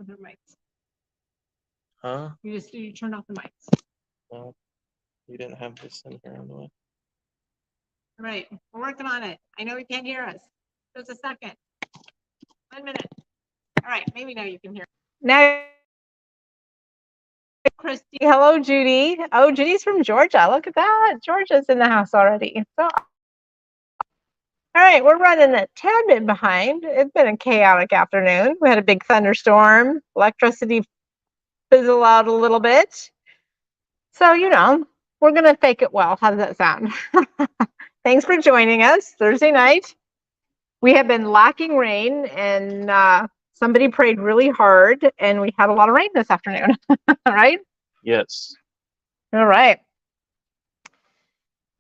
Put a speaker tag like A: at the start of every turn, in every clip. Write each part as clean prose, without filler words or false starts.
A: with their mics.
B: Huh?
A: You turned off the mics.
B: Well, you didn't have this in here on the way.
A: All right, we're working on it. I know you can't hear us. Just a second. 1 minute. All right, maybe now you can hear. Now, Christy. Hello, Judy. Oh, Judy's from Georgia. Look at that. Georgia's in the house already. So, all right, we're running a tad bit behind. It's been a chaotic afternoon. We had a big thunderstorm. Electricity fizzle out a little bit. So, we're going to fake it well. How does that sound? Thanks for joining us Thursday night. We have been lacking rain, and somebody prayed really hard, and we had a lot of rain this afternoon. All right?
B: Yes.
A: All right.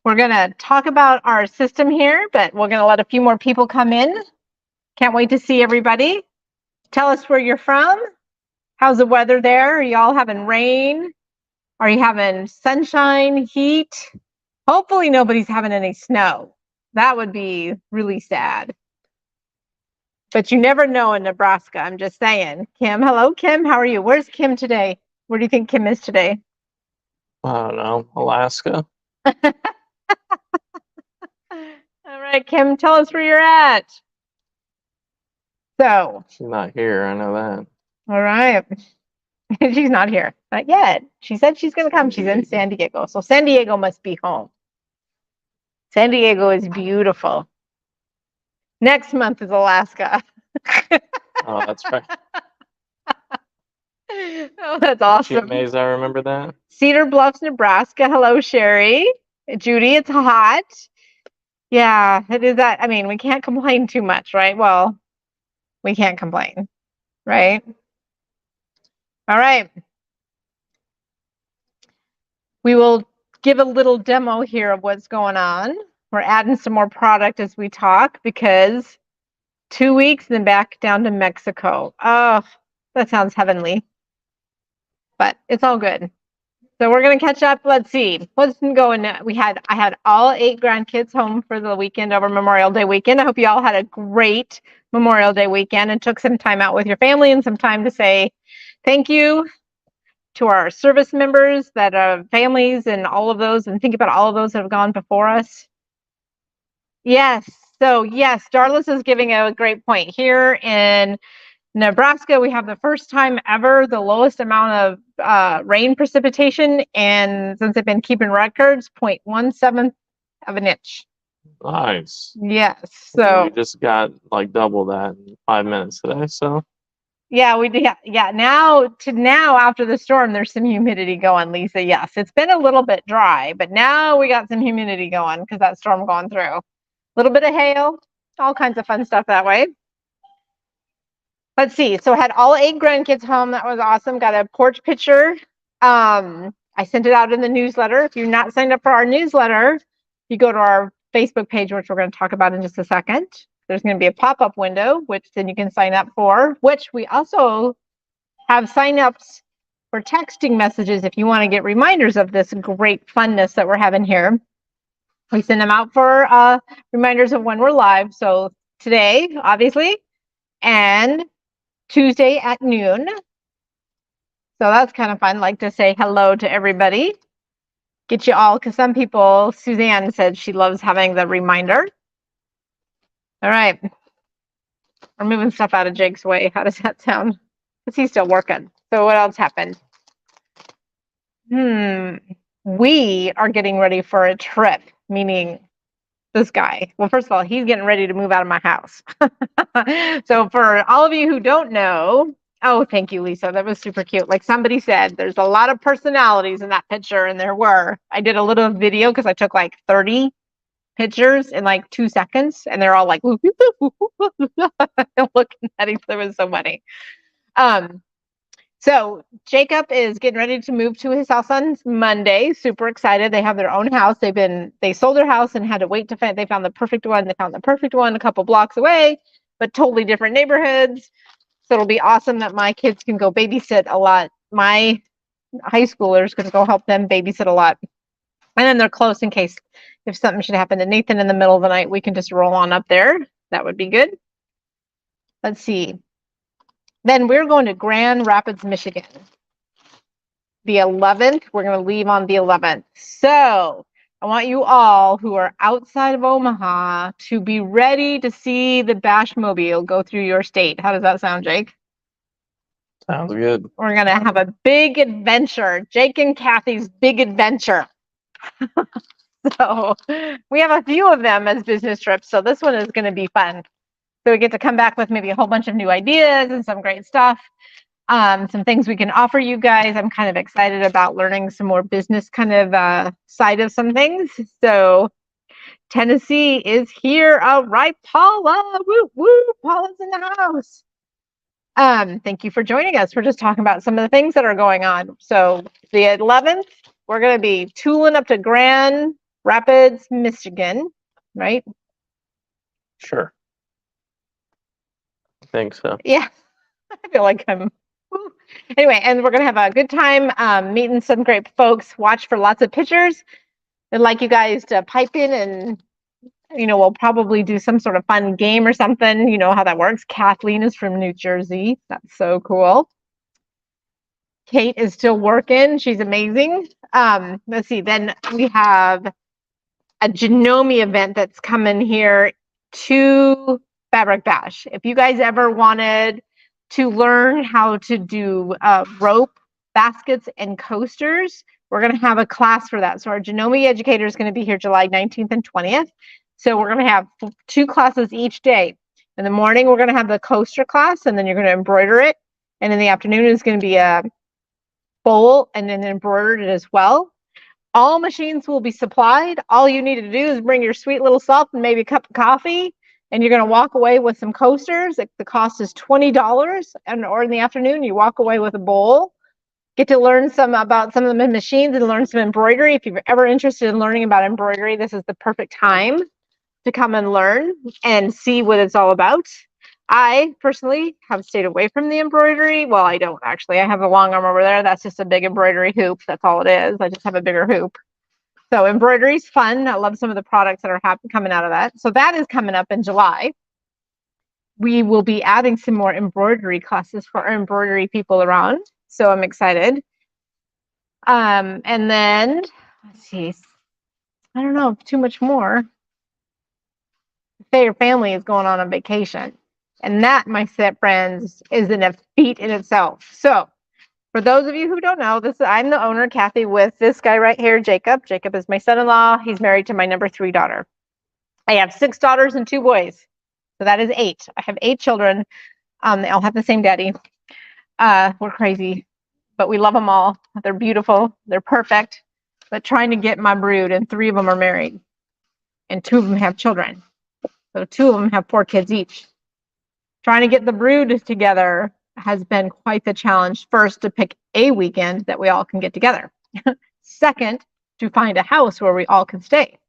A: We're going to talk about our system here, but we're going to let a few more people come in. Can't wait to see everybody. Tell us where you're from. How's the weather there? Are you all having rain? Are you having sunshine, heat? Hopefully nobody's having any snow. That would be really sad. But you never know in Nebraska. I'm just saying. Kim, hello, Kim. How are you? Where's Kim today? Where do you think Kim is today?
B: I don't know. Alaska.
A: All right, Kim, tell us where you're at. So.
B: She's not here. I know that.
A: All right. She's not here. Not yet. She said she's going to come. She's in San Diego. So San Diego must be home. San Diego is beautiful. Next month is Alaska.
B: Oh, that's right.
A: Oh, that's awesome.
B: She amazed I remember that.
A: Cedar Bluffs, Nebraska. Hello, Sherry. Judy, it's hot. Yeah, it is that. I mean, we can't complain too much, right? Well, we can't complain, right? All right. We will give a little demo here of what's going on. We're adding some more product as we talk because 2 weeks and then back down to Mexico. Oh, that sounds heavenly. But it's all good. So we're gonna catch up. Let's see what's been going. I had all 8 grandkids home for the weekend over Memorial Day weekend. I hope you all had a great Memorial Day weekend and took some time out with your family and some time to say thank you to our service members that are families and all of those, and think about all of those that have gone before us. Yes. So yes, Darlis is giving a great point here in Nebraska. We have the first time ever the lowest amount of rain precipitation, and since they've been keeping records, 0.17 of an inch.
B: Nice.
A: Yes. So
B: we just got like double that in 5 minutes today. So
A: yeah, we did. Yeah. Now after the storm, there's some humidity going, Lisa. Yes, it's been a little bit dry, but now we got some humidity going because that storm going through. A little bit of hail, all kinds of fun stuff that way. Let's see. So I had all 8 grandkids home. That was awesome. Got a porch picture. I sent it out in the newsletter. If you're not signed up for our newsletter, you go to our Facebook page, which we're going to talk about in just a second. There's going to be a pop-up window, which then you can sign up for, which we also have sign-ups for texting messages if you want to get reminders of this great funness that we're having here. We send them out for reminders of when we're live. So today, obviously, and Tuesday at noon. So that's kind of fun. Like to say hello to everybody. Get you all, because some people, Suzanne said she loves having the reminder. All right. We're moving stuff out of Jake's way. How does that sound? Because he's still working. So what else happened? We are getting ready for a trip, meaning this guy. Well, first of all, he's getting ready to move out of my house. So for all of you who don't know, oh, thank you, Lisa. That was super cute. Like somebody said, there's a lot of personalities in that picture, and there were. I did a little video because I took like 30 pictures in like 2 seconds, and they're all like looking at each other. It was so funny. So Jacob is getting ready to move to his house on Monday. Super excited. They have their own house. They sold their house and had to wait to find. They found the perfect one. They found the perfect one a couple blocks away, but totally different neighborhoods. So it'll be awesome that my kids can go babysit a lot. My high schoolers can go help them babysit a lot. And then they're close in case if something should happen to Nathan in the middle of the night, we can just roll on up there. That would be good. Let's see. Then we're going to Grand Rapids, Michigan. The 11th, we're going to leave on the 11th. So I want you all who are outside of Omaha to be ready to see the Bashmobile go through your state. How does that sound, Jake?
B: Sounds good.
A: We're going to have a big adventure. Jake and Kathy's big adventure. So we have a few of them as business trips. So this one is going to be fun. So we get to come back with maybe a whole bunch of new ideas and some great stuff. Some things we can offer you guys. I'm kind of excited about learning some more business kind of side of some things. So Tennessee is here. All right, Paula. Woo, woo. Paula's in the house. Thank you for joining us. We're just talking about some of the things that are going on. So the 11th, we're going to be tooling up to Grand Rapids, Michigan, right?
B: Sure. I think so.
A: Yeah, I feel like I'm. Anyway, and we're going to have a good time meeting some great folks. Watch for lots of pictures. I'd like you guys to pipe in and, we'll probably do some sort of fun game or something. You know how that works. Kathleen is from New Jersey. That's so cool. Kate is still working. She's amazing. Let's see. Then we have a Genome event that's coming here to Fabric Bash. If you guys ever wanted to learn how to do rope baskets and coasters, we're going to have a class for that. So our Genome educator is going to be here July 19th and 20th. So we're going to have 2 classes each day. In the morning, we're going to have the coaster class, and then you're going to embroider it. And in the afternoon, it's going to be a bowl and then embroidered it as well. All machines will be supplied. All you need to do is bring your sweet little self and maybe a cup of coffee, and you're going to walk away with some coasters. The cost is $20, or in the afternoon, you walk away with a bowl. Get to learn about some of the machines and learn some embroidery. If you're ever interested in learning about embroidery, this is the perfect time to come and learn and see what it's all about. I personally have stayed away from the embroidery. Well, I don't actually. I have a long arm over there. That's just a big embroidery hoop. That's all it is. I just have a bigger hoop. So embroidery is fun. I love some of the products that are coming out of that. So that is coming up in July. We will be adding some more embroidery classes for our embroidery people around. So I'm excited. And then, let's see. I don't know, too much more. Say your family is going on a vacation. And that, my friends, is a feat in itself. So for those of you who don't know, I'm the owner, Kathy, with this guy right here, Jacob. Jacob is my son-in-law. He's married to my number 3 daughter. I have 6 daughters and 2 boys. So that is 8. I have 8 children. They all have the same daddy. We're crazy, but we love them all. They're beautiful. They're perfect. But trying to get my brood, and 3 of them are married. And 2 of them have children. So 2 of them have 4 kids each. Trying to get the brood together has been quite the challenge. First, to pick a weekend that we all can get together. Second, to find a house where we all can stay.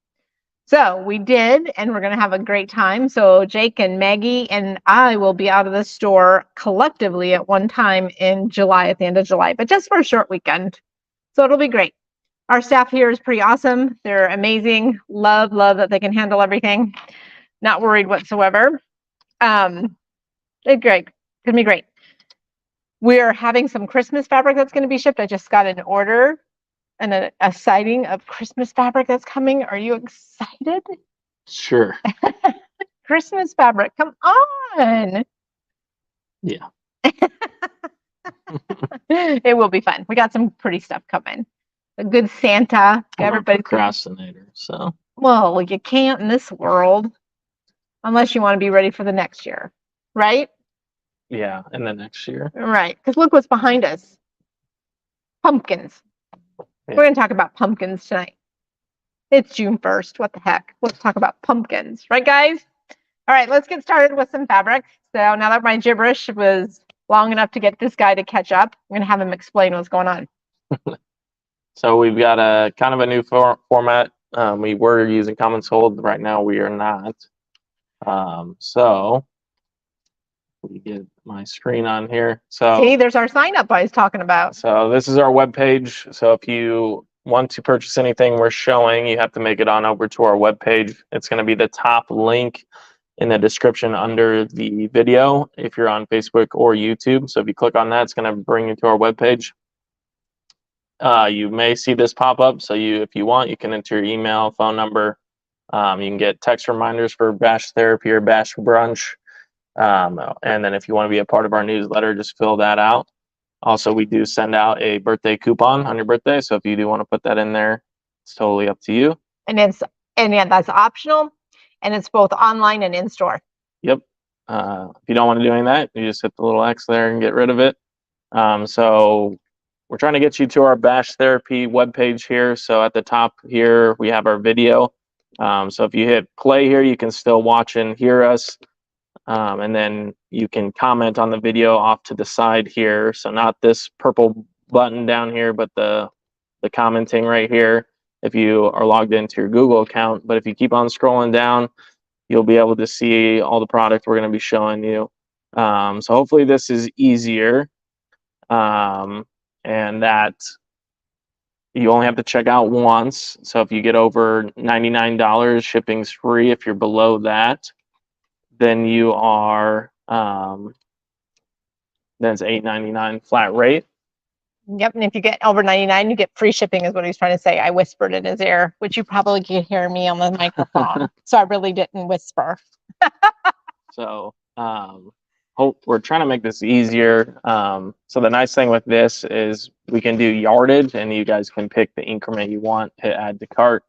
A: So we did, and we're going to have a great time. So Jake and Maggie and I will be out of the store collectively at one time in July, at the end of July, but just for a short weekend. So it'll be great. Our staff here is pretty awesome. They're amazing. Love that they can handle everything. Not worried whatsoever. It's great. It's going to be great. We're having some Christmas fabric that's going to be shipped. I just got an order and a sighting of Christmas fabric that's coming. Are you excited?
B: Sure.
A: Christmas fabric. Come on.
B: Yeah.
A: It will be fun. We got some pretty stuff coming. A good Santa.
B: I'm a procrastinator, so.
A: Well, you can't in this world unless you want to be ready for the next year, right?
B: Yeah, in the next year.
A: Right, because look what's behind us. Pumpkins. Yeah. We're going to talk about pumpkins tonight. It's June 1st. What the heck? Let's talk about pumpkins. Right, guys? All right, let's get started with some fabric. So now that my gibberish was long enough to get this guy to catch up, I'm going to have him explain what's going on.
B: So we've got a kind of a new format. We were using Common Sold. Right now we are not. So we get my screen on here. So
A: see, there's our sign up I was talking about.
B: So this is our webpage. So if you want to purchase anything we're showing, you have to make it on over to our webpage. It's going to be the top link in the description under the video if you're on Facebook or YouTube. So if you click on that, it's going to bring you to our webpage. You may see this pop up. So if you want, you can enter your email, phone number. You can get text reminders for Bash Therapy or Bash Brunch. And then if you want to be a part of our newsletter, just fill that out. Also, we do send out a birthday coupon on your birthday. So if you do want to put that in there, it's totally up to you.
A: And yeah, that's optional. And it's both online and in store.
B: Yep. If you don't want to do any of that, you just hit the little X there and get rid of it. So we're trying to get you to our Bash Therapy webpage here. So at the top here, we have our video. So if you hit play here, you can still watch and hear us. And then you can comment on the video off to the side here. So not this purple button down here, but the commenting right here if you are logged into your Google account. But if you keep on scrolling down, you'll be able to see all the product we're going to be showing you. So hopefully this is easier. And that you only have to check out once. So if you get over $99, shipping's free. If you're below that, then you are then it's $8.99 flat rate.
A: Yep, and if you get over 99, you get free shipping, is what he's trying to say. I whispered in his ear, which you probably could hear me on the microphone. So I really didn't whisper.
B: So we're trying to make this easier. So the nice thing with this is we can do yardage, and you guys can pick the increment you want, hit add to cart,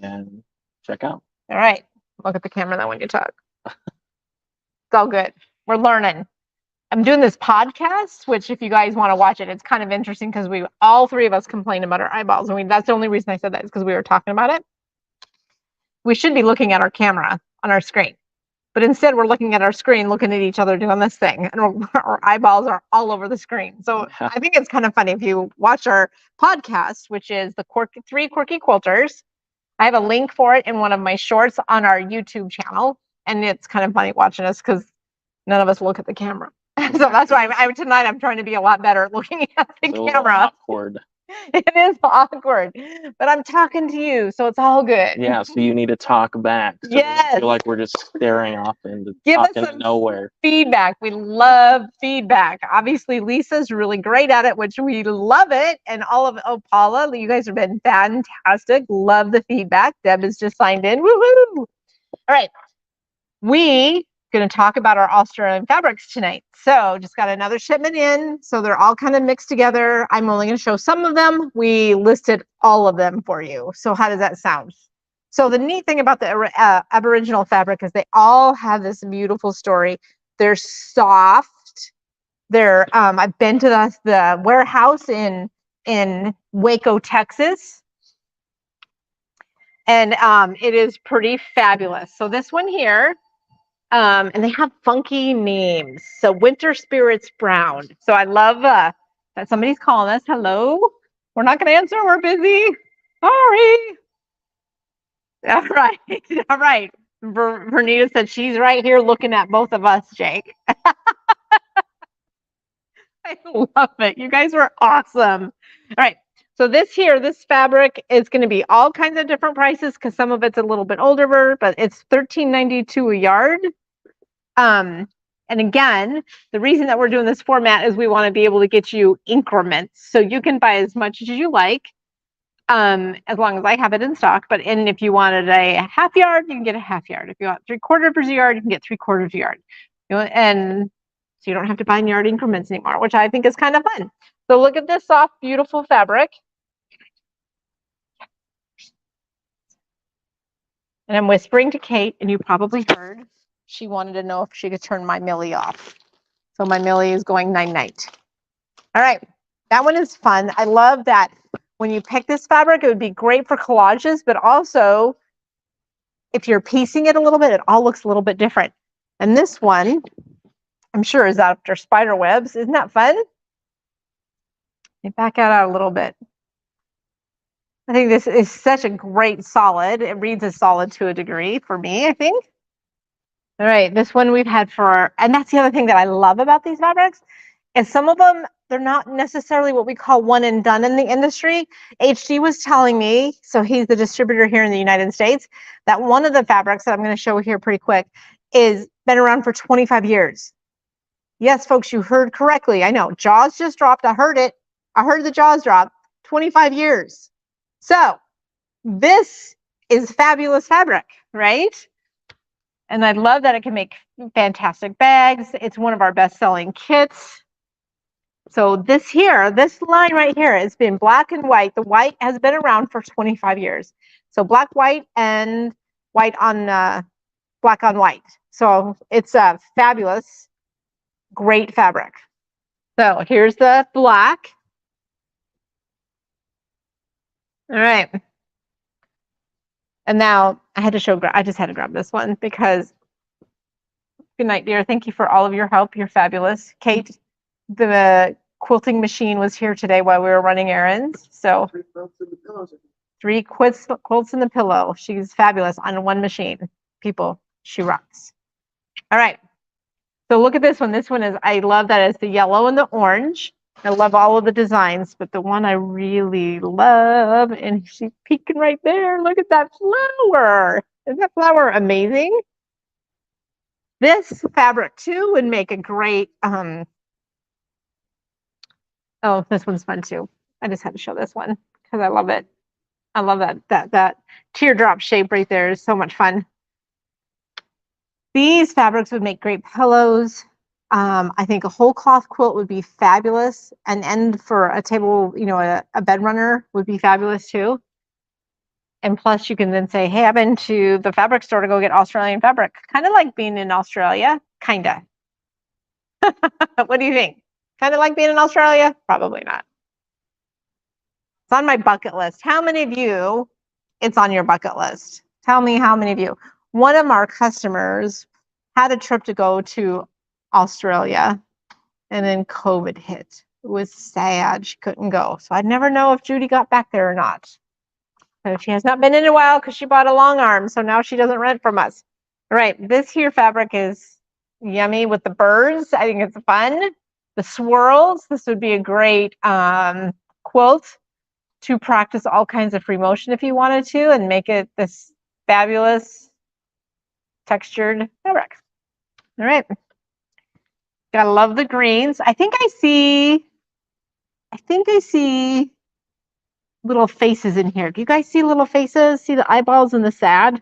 B: and check out.
A: All right, look at the camera then when you talk. It's all good. We're learning. I'm doing this podcast, which if you guys want to watch it, it's kind of interesting because all three of us complain about our eyeballs. And that's the only reason I said that is because we were talking about it. We should be looking at our camera on our screen. But instead, we're looking at our screen, looking at each other doing this thing. And our eyeballs are all over the screen. So I think it's kind of funny if you watch our podcast, which is the Three Quirky Quilters. I have a link for it in one of my shorts on our YouTube channel. And it's kind of funny watching us because none of us look at the camera. So that's why tonight I'm trying to be a lot better at looking at the camera.
B: Awkward.
A: It is awkward, but I'm talking to you, so it's all good.
B: Yeah, so you need to talk back. So
A: yes.
B: I feel like we're just staring off into nowhere.
A: Feedback. We love feedback. Obviously, Lisa's really great at it, which we love it. And Paula, you guys have been fantastic. Love the feedback. Deb is just signed in. Woohoo! All right. We going to talk about our Australian fabrics tonight. So just got another shipment in. So they're all kind of mixed together. I'm only going to show some of them. We listed all of them for you. So how does that sound? So the neat thing about the Aboriginal fabric is they all have this beautiful story. They're soft. I've been to the warehouse in Waco, Texas. And it is pretty fabulous. So this one here, and they have funky names. So Winter Spirits Brown. So I love that somebody's calling us. Hello. We're not going to answer. We're busy. Sorry. All right. All right. Vernita said she's right here looking at both of us, Jake. I love it. You guys were awesome. All right. So this fabric is going to be all kinds of different prices because some of it's a little bit older, but it's $13.92 a yard. And again, the reason that we're doing this format is we want to be able to get you increments. So you can buy as much as you like, as long as I have it in stock. And if you wanted a half yard, you can get a half yard. If you want 3/4 of a yard, you can get 3/4 of a yard. And so you don't have to buy in yard increments anymore, which I think is kind of fun. So look at this soft, beautiful fabric. And I'm whispering to Kate, and you probably heard, she wanted to know if she could turn my Millie off. So my Millie is going night-night. All right, that one is fun. I love that when you pick this fabric, it would be great for collages, but also if you're piecing it a little bit, it all looks a little bit different. And this one, I'm sure, is after spider webs. Isn't that fun? Let me back out a little bit. I think this is such a great solid. It reads as solid to a degree for me, I think. All right, this one we've had and that's the other thing that I love about these fabrics And some of them, they're not necessarily what we call one and done in the industry. HD was telling me, so he's the distributor here in the United States, that one of the fabrics that I'm going to show here pretty quick is been around for 25 years. Yes, folks, you heard correctly. I know, jaws just dropped. I heard it. I heard the jaws drop. 25 years. So this is fabulous fabric, right? And I love that it can make fantastic bags. It's one of our best-selling kits. So this here, this line right here has been black and white. The white has been around for 25 years. So black, white, and white on black on white. So it's a fabulous, great fabric. So here's the black. All right. And now I had to show, I just had to grab this one because, good night, dear. Thank you for all of your help. You're fabulous. Kate, the quilting machine was here today while we were running errands. So 3 quilts in the pillow. She's fabulous on one machine. People, she rocks. All right. So look at this one. This one is, I love that it's the yellow and the orange. I love all of the designs, but the one I really love, and she's peeking right there. Look at that flower. Isn't that flower amazing? This fabric too would make a great, oh, this one's fun too. I just had to show this one because I love it. I love that teardrop shape right there is so much fun. These fabrics would make great pillows. I think a whole cloth quilt would be fabulous. An end for a table, you know, a bed runner would be fabulous too. And plus you can then say, hey, I've been to the fabric store to go get Australian fabric. Kind of like being in Australia, kinda. What do you think? Kind of like being in Australia? Probably not. It's on my bucket list. How many of you, it's on your bucket list? Tell me how many of you. One of our customers had a trip to go to Australia and then COVID hit. It was sad. She couldn't go. So I'd never know if Judy got back there or not. So she has not been in a while because she bought a long arm. So now she doesn't rent from us. All right. This here fabric is yummy with the birds. I think it's fun. The swirls. This would be a great quilt to practice all kinds of free motion if you wanted to and make it this fabulous textured fabric. All right. Gotta love the greens. I think I see little faces in here. Do you guys see little faces? See the eyeballs and the sad?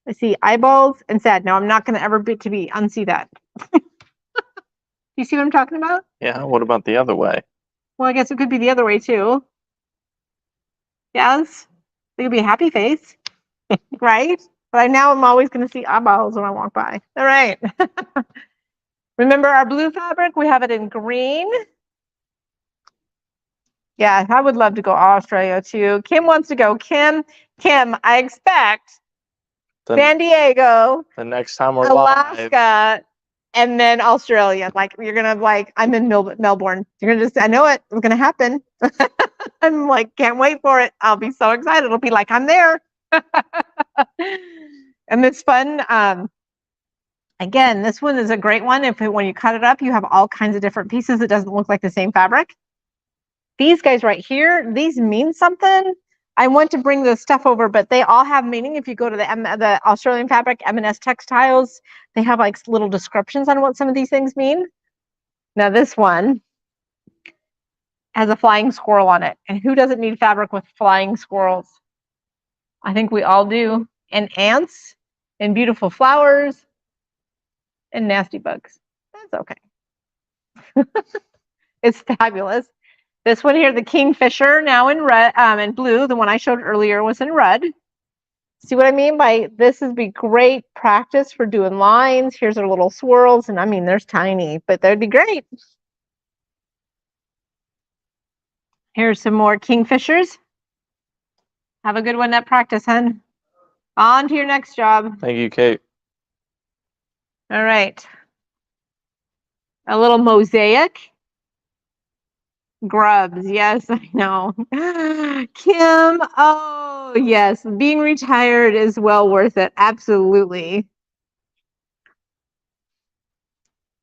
A: I see eyeballs and sad. Now I'm not gonna ever unsee that. You see what I'm talking about?
B: Yeah, what about the other way?
A: Well, I guess it could be the other way too. Yes. It could be a happy face. Right? But now I'm always gonna see eyeballs when I walk by. All right. Remember our blue fabric? We have it in green. Yeah, I would love to go to Australia too. Kim wants to go. Kim, I expect San Diego,
B: the next time we're
A: Alaska,
B: live,
A: and then Australia. Like you're gonna I'm in Melbourne. You're gonna just, I know it. It's gonna happen. I'm like, can't wait for it. I'll be so excited. It'll be like I'm there. And it's fun. Again, this one is a great one. When you cut it up, you have all kinds of different pieces. It doesn't look like the same fabric. These guys right here, these mean something. I want to bring the stuff over, but they all have meaning. If you go to the Australian Fabric, M&S Textiles, they have like little descriptions on what some of these things mean. Now this one has a flying squirrel on it. And who doesn't need fabric with flying squirrels? I think we all do. And ants and beautiful flowers and nasty bugs. That's okay. It's fabulous. This one here, the Kingfisher, now in red, in blue. The one I showed earlier was in red. See what I mean by this would be great practice for doing lines. Here's our little swirls, and I mean, there's tiny, but that'd be great. Here's some more Kingfishers. Have a good one at practice, hun. On to your next job.
B: Thank you, Kate.
A: All right. A little mosaic. Grubs, yes, I know. Kim, oh, yes, being retired is well worth it. Absolutely.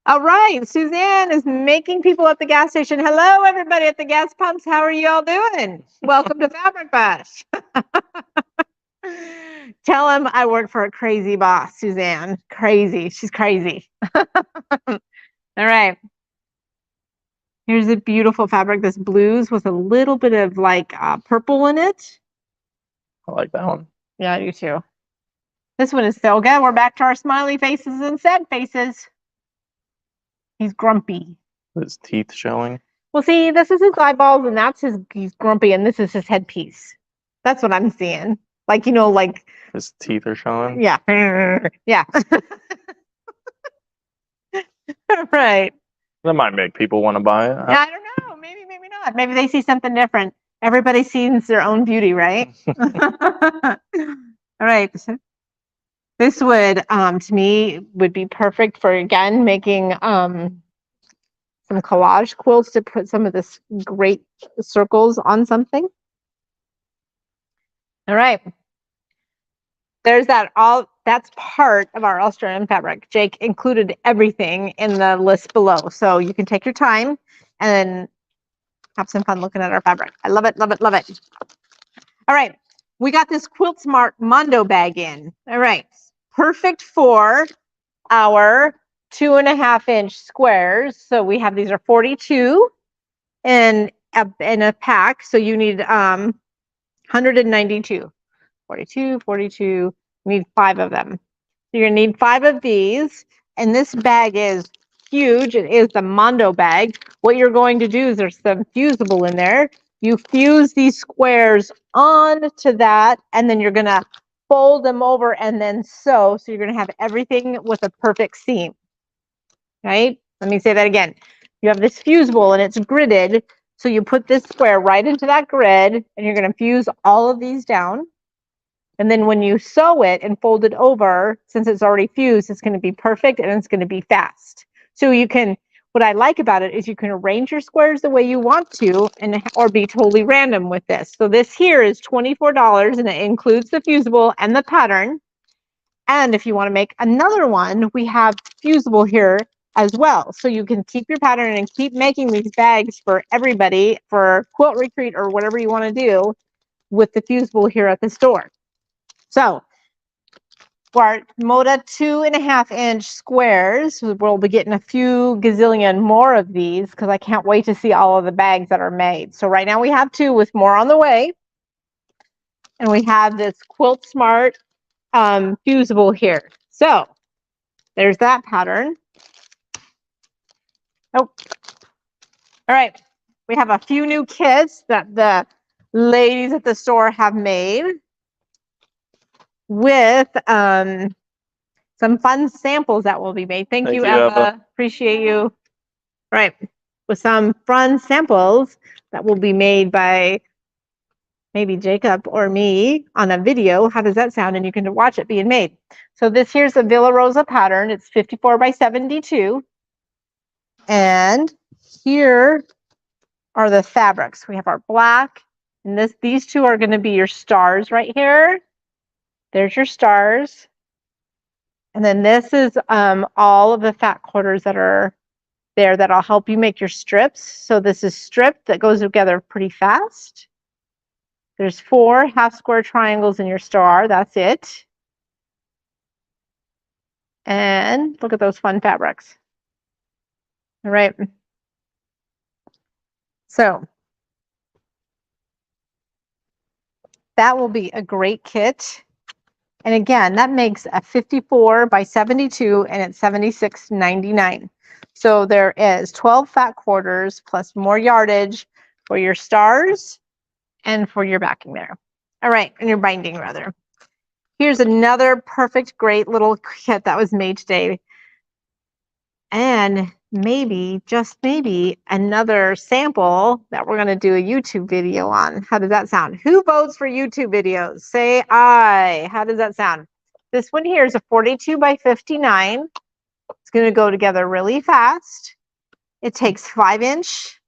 A: All right, Suzanne is making people at the gas station. Hello, everybody at the gas pumps. How are you all doing? Welcome to Fabric Bash. Tell him I work for a crazy boss, Suzanne. Crazy. She's crazy. All right. Here's a beautiful fabric. This blues with a little bit of like purple in it.
B: I like that one.
A: Yeah, I do too. This one is so good. We're back to our smiley faces and sad faces. He's grumpy.
B: His teeth showing.
A: Well, see, this is his eyeballs, and he's grumpy, and this is his headpiece. That's what I'm seeing. Like, you know, like
B: His teeth are showing.
A: yeah, yeah. Right.
B: That might make people want to buy it.
A: Yeah, I don't know. Maybe, maybe not. Maybe they see something different. Everybody sees their own beauty, right? All right. This would, to me, would be perfect for, again, making some collage quilts to put some of this great circles on something. All right. There's that's part of our Australian fabric. Jake included everything in the list below. So you can take your time and have some fun looking at our fabric. I love it, love it, love it. All right. We got this Quilt Smart Mondo bag in. All right. Perfect for our 2.5-inch squares. So we have, these are 42 in a pack. So you need 192. 42, 42, you need 5 of them. So you're gonna need 5 of these, and this bag is huge. It is the Mondo bag. What you're going to do is there's some fusible in there. You fuse these squares onto that, and then you're gonna fold them over and then sew. So you're gonna have everything with a perfect seam, right? Let me say that again. You have this fusible and it's gridded. So you put this square right into that grid, and you're gonna fuse all of these down. And then when you sew it and fold it over, since it's already fused, it's going to be perfect and it's going to be fast. So you can, what I like about it is you can arrange your squares the way you want to, or be totally random with this. So this here is $24, and it includes the fusible and the pattern. And if you want to make another one, we have fusible here as well. So you can keep your pattern and keep making these bags for everybody for quilt retreat or whatever you want to do with the fusible here at the store. So for our Moda 2.5-inch squares, we'll be getting a few gazillion more of these because I can't wait to see all of the bags that are made. So right now we have 2 with more on the way. And we have this Quilt Smart fusible here. So there's that pattern. Oh, all right. We have a few new kits that the ladies at the store have made with some fun samples that will be made. Thank you, Eva. Appreciate you. All right. With some fun samples that will be made by maybe Jacob or me on a video. How does that sound? And you can watch it being made. So this here's the Villa Rosa pattern. It's 54 by 72. And here are the fabrics. We have our black, and these 2 are going to be your stars right here. There's your stars. And then this is all of the fat quarters that are there that'll help you make your strips. So this is strip that goes together pretty fast. There's 4 half square triangles in your star. That's it. And look at those fun fabrics. All right. So that will be a great kit. And again, that makes a 54 by 72, and it's $76.99. So there is 12 fat quarters plus more yardage for your stars and for your backing there. All right, and your binding rather. Here's another perfect, great little kit that was made today. And maybe, just maybe, another sample that we're going to do a YouTube video on. How does that sound? Who votes for YouTube videos? Say aye. How does that sound? This one here is a 42 by 59. It's going to go together really fast. It takes 5-inch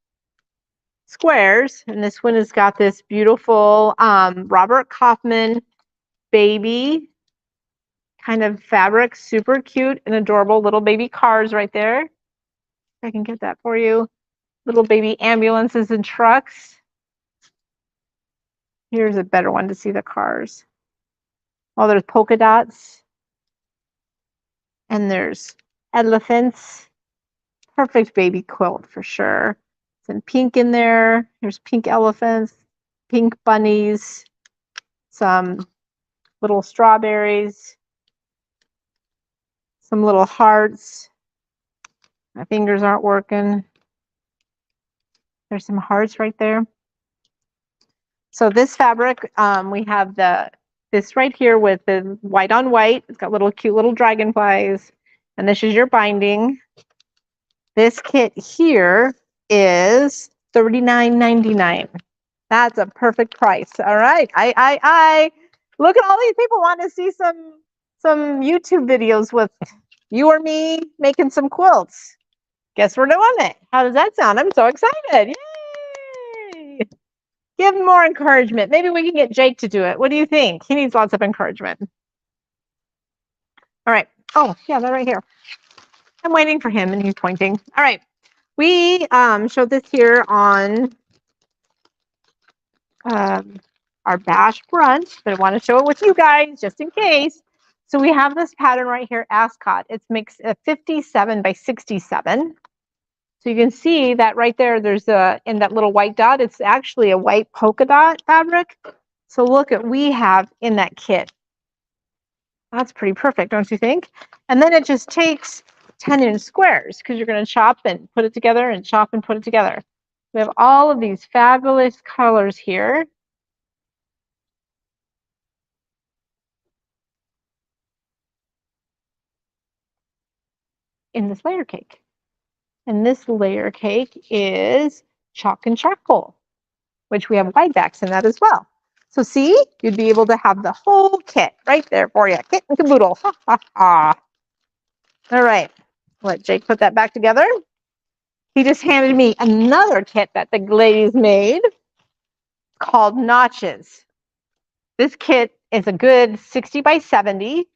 A: squares, and this one has got this beautiful Robert Kaufman baby kind of fabric, super cute and adorable little baby cars right there. I can get that for you. Little baby ambulances and trucks. Here's a better one to see the cars. Oh, there's polka dots. And there's elephants. Perfect baby quilt for sure. Some pink in there. There's pink elephants, pink bunnies, some little strawberries, some little hearts. My fingers aren't working. There's some hearts right there. So this fabric, we have this right here with the white on white. It's got little cute little dragonflies. And this is your binding. This kit here is $39.99. That's a perfect price. All right. I look at all these people wanting to see some YouTube videos with you or me making some quilts. Guess we're doing it. How does that sound? I'm so excited. Yay! Give more encouragement. Maybe we can get Jake to do it. What do you think? He needs lots of encouragement. All right. Oh, yeah, they're right here. I'm waiting for him and he's pointing. All right. We showed this here on our bash brunch, but I want to show it with you guys just in case. So we have this pattern right here, Ascot. It's makes a 57 by 67. So you can see that right there, there's in that little white dot, it's actually a white polka dot fabric. So look at we have in that kit. That's pretty perfect, don't you think? And then it just takes 10-inch squares because you're going to chop and put it together and chop and put it together. We have all of these fabulous colors here. In this layer cake. And this layer cake is chalk and charcoal, which we have wide backs in that as well. So see, you'd be able to have the whole kit right there for you. Kit and caboodle. Ha, ha, ha. All right. Let Jake put that back together. He just handed me another kit that the ladies made called Notches. This kit is a good 60 by 70.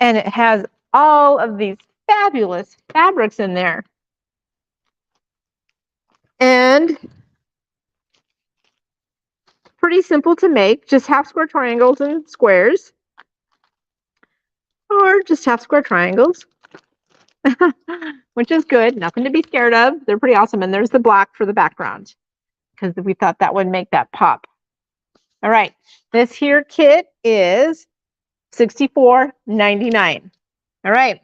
A: And it has all of these fabulous fabrics in there. And pretty simple to make, just half square triangles and squares. Or just half square triangles. Which is good, nothing to be scared of. They're pretty awesome. And there's the black for the background because we thought that would make that pop. All right, this here kit is $64.99. All right.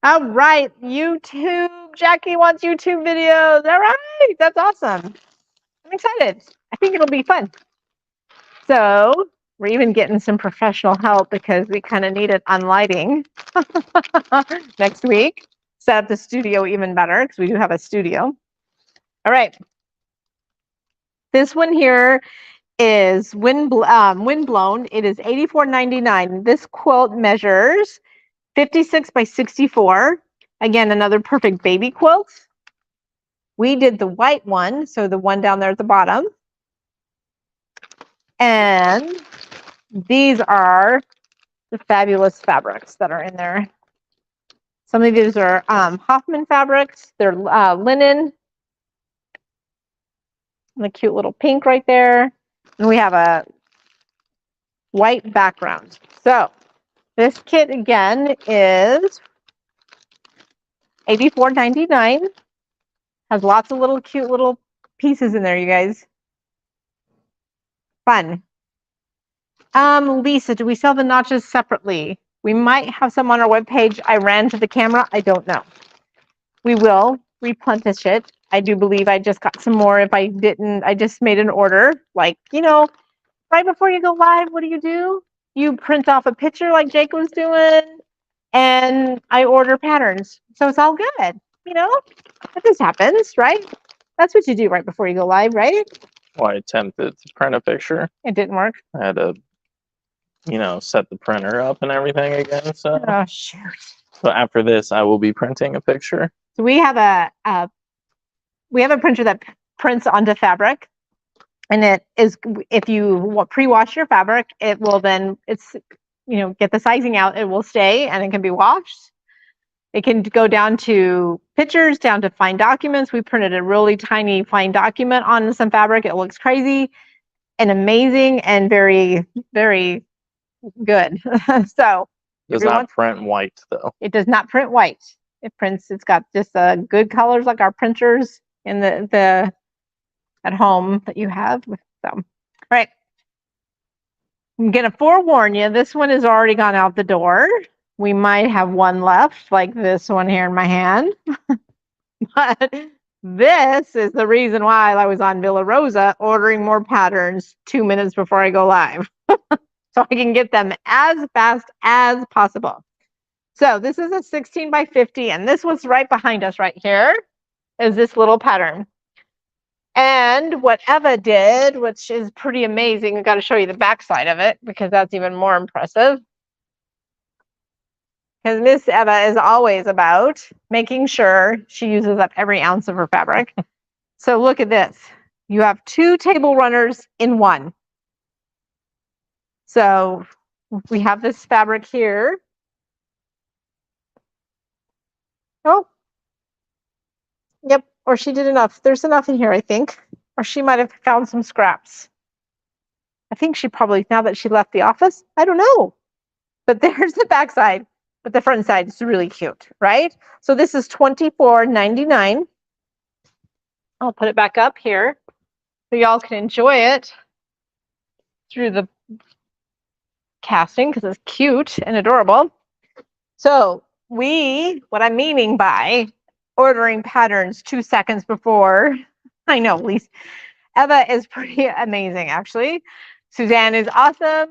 A: All right, YouTube. Jackie wants YouTube videos. All right, that's awesome. I'm excited. I think it'll be fun. So we're even getting some professional help because we kind of need it on lighting next week. Set up the studio even better because we do have a studio. All right. This one here is windblown. It is $84.99. This quilt measures 56 by 64. Again, another perfect baby quilt. We did the white one, so the one down there at the bottom. And these are the fabulous fabrics that are in there. Some of these are Hoffman fabrics. They're linen. And a cute little pink right there. And we have a white background. So this kit again is $84.99. Has lots of little cute little pieces in there, you guys. Fun. Lisa, do we sell the notches separately? We might have some on our webpage. I ran to the camera. I don't know. We will replenish it. I do believe I just got some more. If I didn't, I just made an order. Like, you know, right before you go live, what do? You print off a picture like Jake was doing, and I order patterns. So it's all good. You know, that just happens, right? That's what you do right before you go live, right?
B: Well, I attempted to print a picture.
A: It didn't work.
B: I had to, you know, set the printer up and everything again. So,
A: oh shoot.
B: So after this, I will be printing a picture.
A: So we have a printer that prints onto fabric, and it is, if you pre-wash your fabric, it will then, it's, you know, get the sizing out. It will stay and it can be washed. It can go down to pictures, down to fine documents. We printed a really tiny fine document on some fabric. It looks crazy and amazing and very, very good. So
B: Does not print white though.
A: it does not print white. It's got just good colors like our printers in the at home that you have. So, all right. I'm gonna forewarn you, this one has already gone out the door. We might have one left, like this one here in my hand. But this is the reason why I was on Villa Rosa ordering more patterns 2 minutes before I go live. So I can get them as fast as possible. So this is a 16 by 50, and this was right behind us right here, is this little pattern. And what Eva did, which is pretty amazing, I've got to show you the back side of it because that's even more impressive. Because Miss Eva is always about making sure she uses up every ounce of her fabric. So look at this. You have 2 table runners in one. So we have this fabric here. Oh, yep. Or she did enough. There's enough in here, I think. Or she might have found some scraps. I think she probably, now that she left the office, I don't know. But there's the back side. But the front side is really cute, right? So this is $24.99. I'll put it back up here so y'all can enjoy it through the casting because it's cute and adorable. So what I'm meaning by ordering patterns 2 seconds before, I know, Lisa, Eva is pretty amazing, actually. Suzanne is awesome.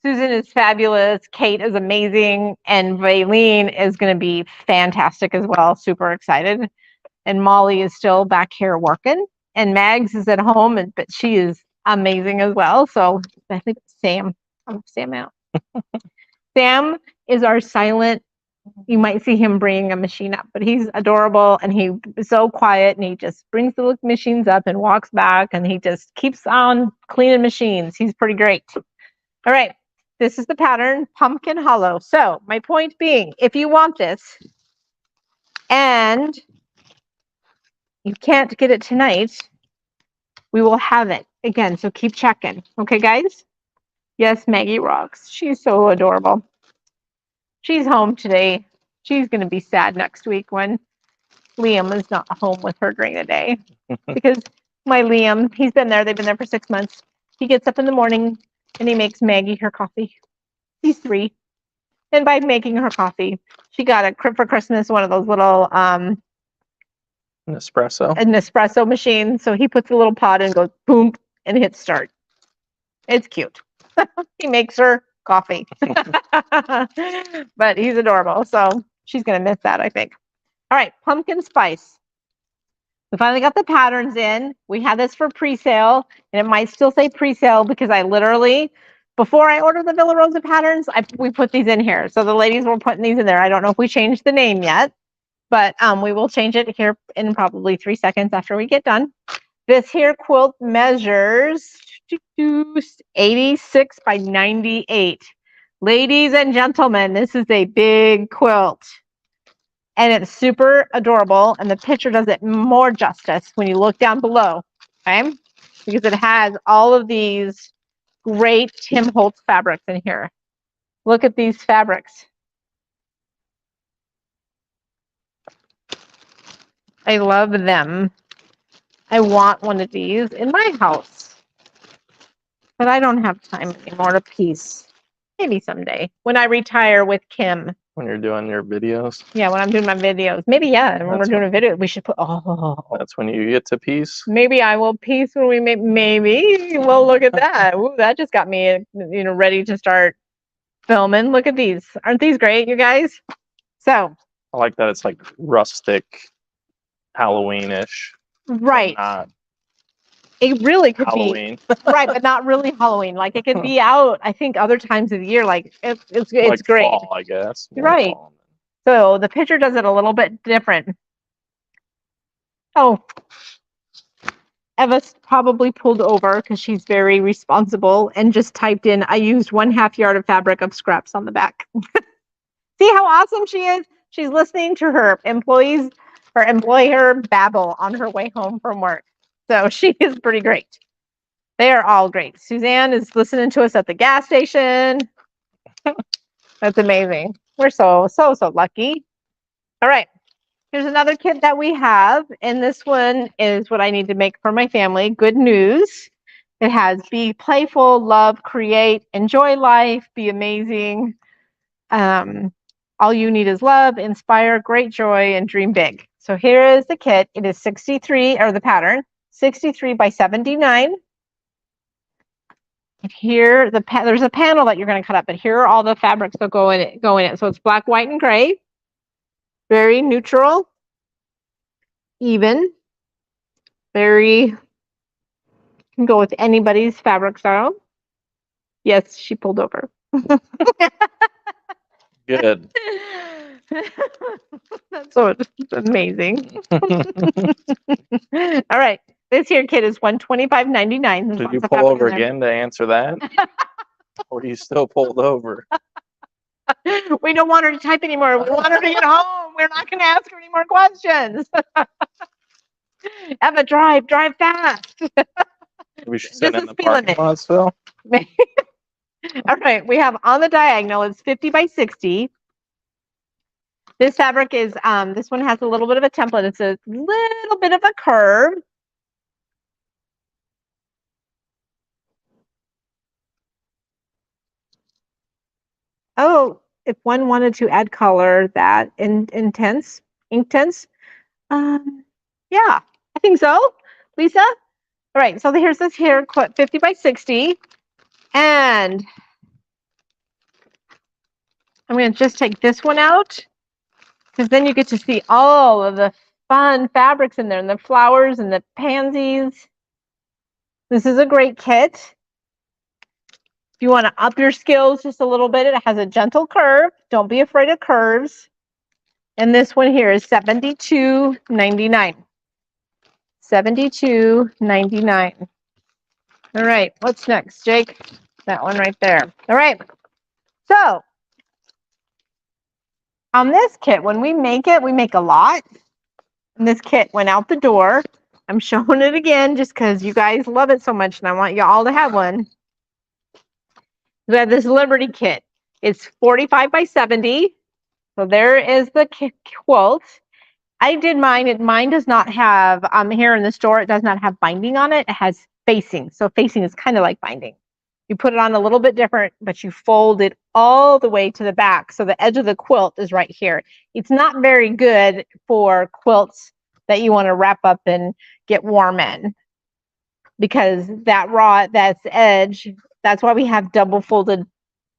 A: Susan is fabulous. Kate is amazing. And Valine is going to be fantastic as well. Super excited. And Molly is still back here working. And Mags is at home, but she is amazing as well. So I think Sam. Oh, Sam out. Sam is our silent. You might see him bringing a machine up, but he's adorable and he's so quiet and he just brings the machines up and walks back and he just keeps on cleaning machines. He's pretty great. All right. This is the pattern, Pumpkin Hollow. So my point being, if you want this and you can't get it tonight, we will have it again. So keep checking. Okay, guys? Yes, Maggie rocks. She's so adorable. She's home today. She's going to be sad next week when Liam is not home with her during the day. Because my Liam, he's been there. They've been there for 6 months. He gets up in the morning and he makes Maggie her coffee. He's 3. And by making her coffee, she got for Christmas one of those little an espresso machine. So he puts a little pot and goes boom and hits start. It's cute. He makes her coffee. But he's adorable. So she's going to miss that, I think. All right, pumpkin spice. We finally got the patterns in. We had this for pre-sale, and it might still say pre-sale because I literally, before I ordered the Villa Rosa patterns, we put these in here. So the ladies were putting these in there. I don't know if we changed the name yet, but we will change it here in probably 3 seconds after we get done. This here quilt measures 86 by 98. Ladies and gentlemen, this is a big quilt. And it's super adorable, and the picture does it more justice when you look down below, okay? Because it has all of these great Tim Holtz fabrics in here. Look at these fabrics. I love them. I want one of these in my house. But I don't have time anymore to piece. Maybe someday, when I retire with Kim.
B: When you're doing your videos?
A: Yeah, when I'm doing my videos. Maybe, yeah, when we're doing a video, we should put,
B: That's when you get to piece?
A: Maybe I will piece when we make, maybe. Well, look at that. Ooh, that just got me, ready to start filming. Look at these. Aren't these great, you guys? So.
B: I like that it's like rustic, Halloween-ish.
A: Right. It really could Halloween. Be right, but not really Halloween. Like it could be out, I think, other times of the year. Like it's like great.
B: Fall, I guess.
A: Right. So the picture does it a little bit different. Oh, Eva's probably pulled over because she's very responsible and just typed in, I used 1/2 yard of fabric of scraps on the back. See how awesome she is? She's listening to her employer babble on her way home from work. So she is pretty great. They are all great. Suzanne is listening to us at the gas station. That's amazing. We're so lucky. All right. Here's another kit that we have. And this one is what I need to make for my family. Good news. It has be playful, love, create, enjoy life, be amazing. All you need is love, inspire, great joy, and dream big. So here is the kit. It is 63, or the pattern, 63 by 79. And here, there's a panel that you're going to cut up, but here are all the fabrics that go in it. So it's black, white, and gray. Very neutral, even. Very, can go with anybody's fabric style. Yes, she pulled over.
B: Good.
A: That's so amazing. All right. This here kit is $125.99.
B: Did you pull over again to answer that? Or are you still pulled over?
A: We don't want her to type anymore. We want her to get home. We're not going to ask her any more questions. Eva, drive fast.
B: We should sit
A: This
B: in
A: is
B: the parking lot still.
A: All right, we have on the diagonal, it's 50 by 60. This fabric is, this one has a little bit of a template. It's a little bit of a curve. Oh, if one wanted to add color, that intense, ink tense. Yeah, I think so. Lisa? All right, so here's this here, 50 by 60. And I'm going to just take this one out, because then you get to see all of the fun fabrics in there, and the flowers and the pansies. This is a great kit. If you want to up your skills just a little bit, it has a gentle curve. Don't be afraid of curves. And this one here is $72.99. $72.99. All right, what's next, Jake? That one right there. All right. So on this kit, when we make it, we make a lot. And this kit went out the door. I'm showing it again just because you guys love it so much and I want you all to have one. We have this Liberty kit. It's 45 by 70. So there is the quilt. I did mine. Mine does not have, here in the store, it does not have binding on it. It has facing. So facing is kind of like binding. You put it on a little bit different, but you fold it all the way to the back. So the edge of the quilt is right here. It's not very good for quilts that you want to wrap up and get warm in, because that's edge. That's why we have double folded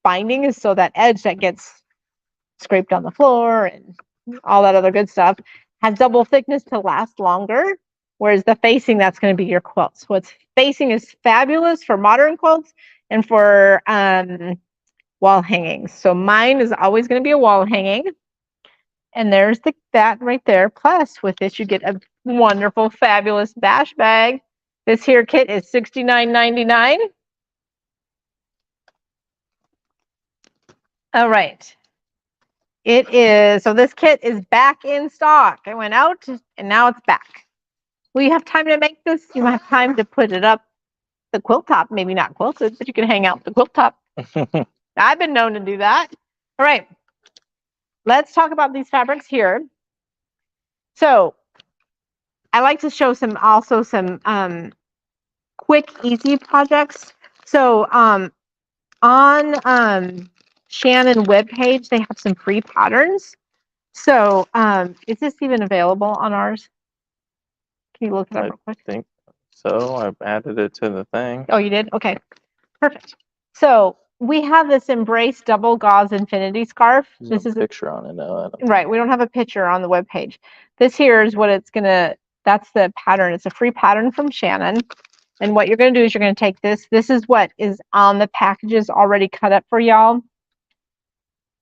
A: binding, is so that edge that gets scraped on the floor and all that other good stuff has double thickness to last longer. Whereas the facing, that's going to be your quilt. So facing is fabulous for modern quilts and for wall hangings. So mine is always going to be a wall hanging. And there's that right there. Plus, with this, you get a wonderful, fabulous bash bag. This here kit is $69.99. All right. It is, so this kit is back in stock. It went out and now it's back. Will you have time to make this? You might have time to put it up the quilt top, maybe not quilted, but you can hang out the quilt top. I've been known to do that. All right. Let's talk about these fabrics here. So I like to show some quick, easy projects. So on Shannon webpage, they have some free patterns. So is this even available on ours? Can you look it up real quick?
B: I think so. I've added it to the thing.
A: Oh, you did? Okay, perfect. So we have this Embrace Double Gauze Infinity Scarf.
B: There's no picture on it now.
A: Right, we don't have a picture on the webpage. This here is what it's gonna, that's the pattern. It's a free pattern from Shannon. And what you're gonna do is you're gonna take this. This is what is on the packages already cut up for y'all.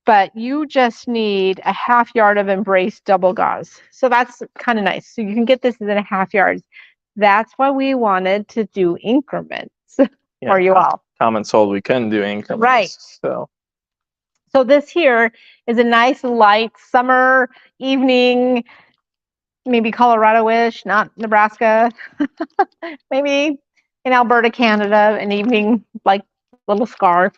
A: But you just need a half yard of Embrace double gauze. So that's kind of nice. So you can get this in a half yards. That's why we wanted to do increments for you all.
B: Comment sold, we couldn't do increments.
A: Right.
B: So
A: So this here is a nice light summer evening, maybe Colorado-ish, not Nebraska, maybe in Alberta, Canada, an evening like little scarf,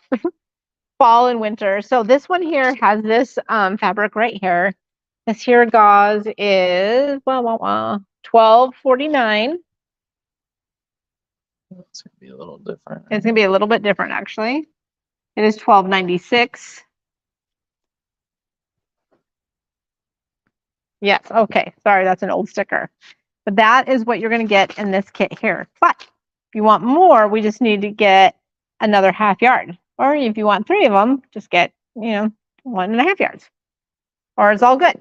A: fall and winter. So this one here has this fabric right here. This here gauze is $12.49.
B: It's gonna be a little different.
A: It's gonna be a little bit different actually. It is $12.96. Yes, okay. Sorry, that's an old sticker. But that is what you're gonna get in this kit here. But if you want more, we just need to get another half yard. Or if you want 3 of them, just get, 1.5 yards. Or it's all good.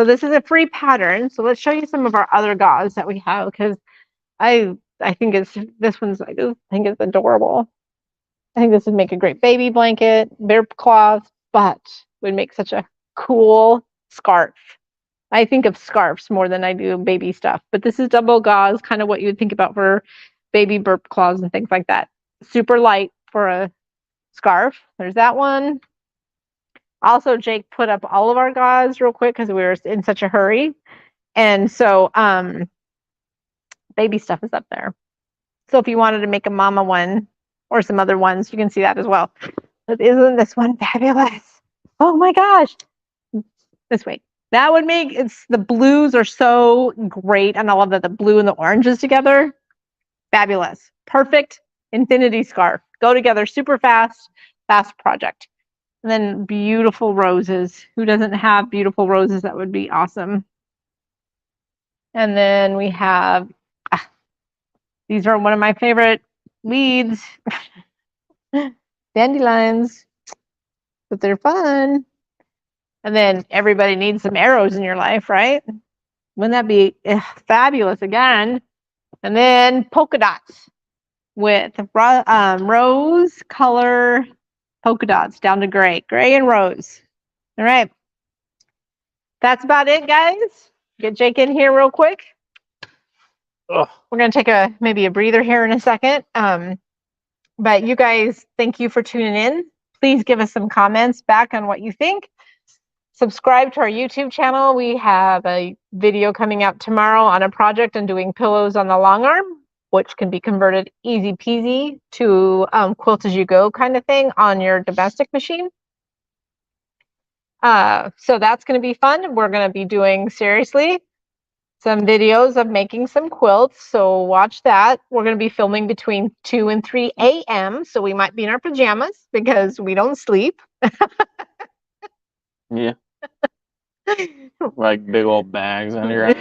A: So this is a free pattern. So let's show you some of our other gauze that we have because I think this one's I just think it's adorable. I think this would make a great baby blanket, bear cloth, but would make such a cool scarf. I think of scarves more than I do baby stuff, but this is double gauze, kind of what you would think about for baby burp cloths and things like that. Super light for a scarf. There's that one. Also, Jake put up all of our gauze real quick because we were in such a hurry. And so baby stuff is up there. So if you wanted to make a mama one or some other ones, you can see that as well. But isn't this one fabulous? Oh my gosh. This way. That would make the blues are so great. And I love that the blue and the oranges together. Fabulous. Perfect infinity scarf. Go together super fast. Fast project. And then beautiful roses. Who doesn't have beautiful roses? That would be awesome. And then we have, these are one of my favorite weeds. Dandelions. But they're fun. And then everybody needs some arrows in your life, right? Wouldn't that be fabulous again? And then polka dots with rose color polka dots down to gray and rose. All right. That's about it, guys. Get Jake in here real quick.
B: Oh.
A: We're going to take maybe a breather here in a second. But you guys, thank you for tuning in. Please give us some comments back on what you think. Subscribe to our YouTube channel. We have a video coming out tomorrow on a project on doing pillows on the long arm, which can be converted easy peasy to quilt as you go kind of thing on your domestic machine. So that's going to be fun. We're going to be doing seriously some videos of making some quilts. So watch that. We're going to be filming between 2 and 3 a.m. So we might be in our pajamas because we don't sleep.
B: Yeah. Like big old bags under your eyes.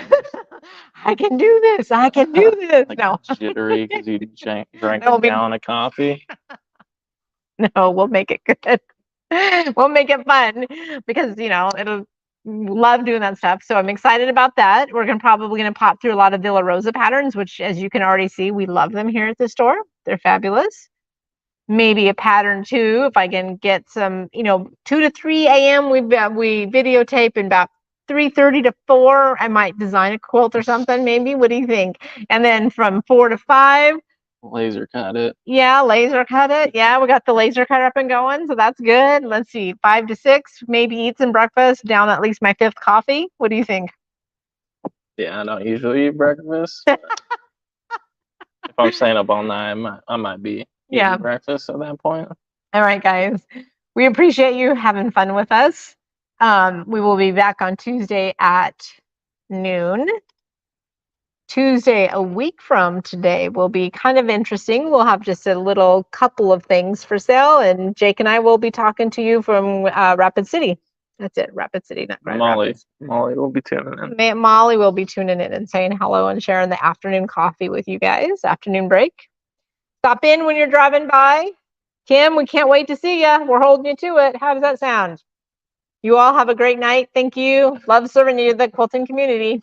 A: I can do this. I can do this.
B: Like
A: No.
B: jittery because you drank
A: That'll
B: a
A: be-
B: gallon of coffee.
A: No, we'll make it good. We'll make it fun because, it'll love doing that stuff. So I'm excited about that. We're probably going to pop through a lot of Villa Rosa patterns, which as you can already see, we love them here at the store. They're fabulous. Maybe a pattern too, if I can get some, 2 to 3 a.m. we videotape and about 3:30 to 4, I might design a quilt or something maybe. What do you think? And then from 4 to 5,
B: Laser cut it.
A: yeah, laser cut it. Yeah, we got the laser cut up and going, so that's good. Let's see, 5 to 6, maybe eat some breakfast, down at least my 5th coffee. What do you think?
B: Yeah, I don't usually eat breakfast. If I'm staying up all night, I might be eating breakfast at that point.
A: All right, guys. We appreciate you having fun with us. We will be back on Tuesday at noon. Tuesday, a week from today, will be kind of interesting. We'll have just a little couple of things for sale, and Jake and I will be talking to you from Rapid City. That's it, Rapid City, not Grand Rapids.
B: Molly will be tuning in.
A: Molly will be tuning in and saying hello and sharing the afternoon coffee with you guys, afternoon break. Stop in when you're driving by. Kim, we can't wait to see you. We're holding you to it. How does that sound? You all have a great night. Thank you. Love serving you, the quilting community.